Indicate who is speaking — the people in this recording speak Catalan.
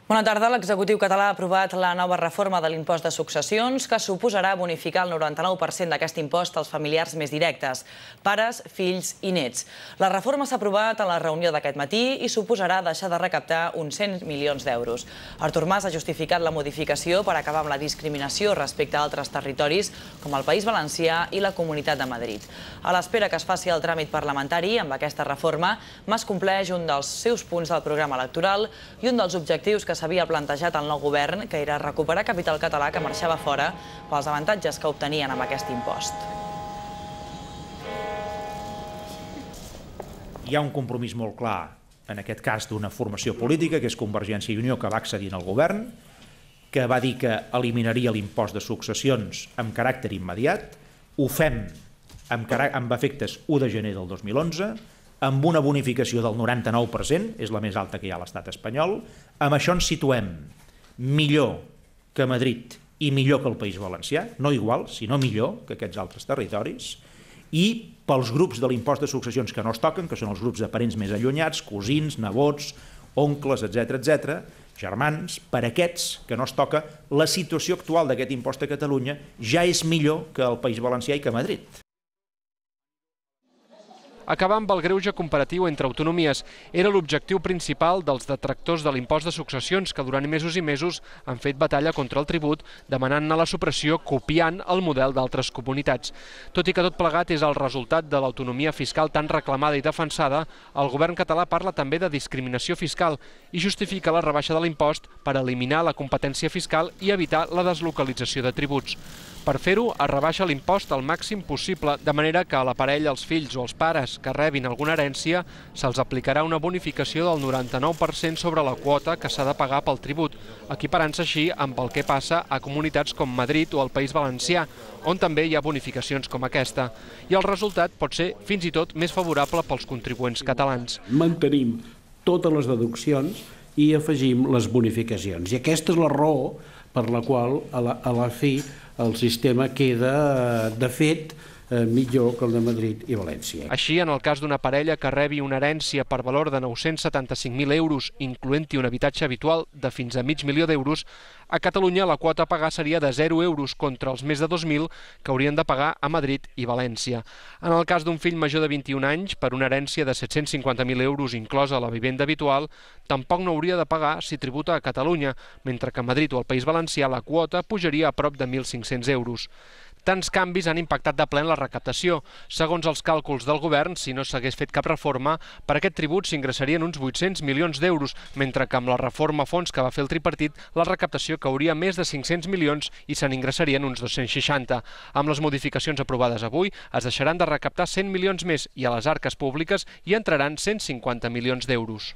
Speaker 1: Bona tarda. L'executiu català ha aprovat la nova reforma de l'impost de successions que suposarà bonificar el 99% d'aquest impost als familiars més directes, pares, fills i nets. La reforma s'ha aprovat a la reunió d'aquest matí i suposarà deixar de recaptar uns 100 milions d'euros. Artur Mas ha justificat la modificació per acabar amb la discriminació respecte a altres territoris com el País Valencià i la Comunitat de Madrid. A l'espera que es faci el tràmit parlamentari amb aquesta reforma, Mas compleix un dels seus punts del programa electoral i un dels objectius que s'havia plantejat el nou govern, que era recuperar capital català que marxava fora pels avantatges que obtenien amb aquest impost.
Speaker 2: Hi ha un compromís molt clar, en aquest cas d'una formació política, que és Convergència i Unió, que va accedir al govern, que va dir que eliminaria l'impost de successions amb caràcter immediat. Ho fem amb efectes 1 de gener del 2011, amb una bonificació del 99%, és la més alta que hi ha a l'estat espanyol. Amb això ens situem millor que Madrid i millor que el País Valencià, no igual, sinó millor que aquests altres territoris, i pels grups de l'impost de successions que no es toquen, que són els grups de parents més allunyats, cosins, nebots, oncles, etc., germans, per aquests que no es toca, la situació actual d'aquest impost a Catalunya ja és millor que el País Valencià i que Madrid.
Speaker 3: Acabar amb el greuge comparatiu entre autonomies era l'objectiu principal dels detractors de l'impost de successions que durant mesos i mesos han fet batalla contra el tribut, demanant-ne la supressió copiant el model d'altres comunitats. Tot i que tot plegat és el resultat de l'autonomia fiscal tan reclamada i defensada, el govern català parla també de discriminació fiscal i justifica la rebaixa de l'impost per eliminar la competència fiscal i evitar la deslocalització de tributs. Per fer-ho, es rebaixa l'impost al màxim possible, de manera que a la parella, els fills o els pares que rebin alguna herència se'ls aplicarà una bonificació del 99% sobre la quota que s'ha de pagar pel tribut, equiparant-se així amb el que passa a comunitats com Madrid o el País Valencià, on també hi ha bonificacions com aquesta. I el resultat pot ser fins i tot més favorable pels contribuents catalans.
Speaker 4: Mantenim totes les deduccions i afegim les bonificacions. I aquesta és la raó per la qual a la fi el sistema queda, de fet, millor que el de Madrid i València.
Speaker 3: Així, en el cas d'una parella que rebi una herència per valor de 975.000 euros, incloent-hi un habitatge habitual de fins a $500.000 d'euros, a Catalunya la quota a pagar seria de 0 euros contra els més de 2.000 que haurien de pagar a Madrid i València. En el cas d'un fill major de 21 anys, per una herència de 750.000 euros inclosa la vivenda habitual, tampoc no hauria de pagar si tributa a Catalunya, mentre que a Madrid o al País Valencià la quota pujaria a prop de 1.500 euros. Tants canvis han impactat de ple en la recaptació. Segons els càlculs del govern, si no s'hagués fet cap reforma, per aquest tribut s'ingressarien uns 800 milions d'euros, mentre que amb la reforma a fons que va fer el tripartit, la recaptació cauria més de 500 milions i se n'ingressarien uns 260. Amb les modificacions aprovades avui, es deixaran de recaptar 100 milions més i a les arques públiques hi entraran 150 milions d'euros.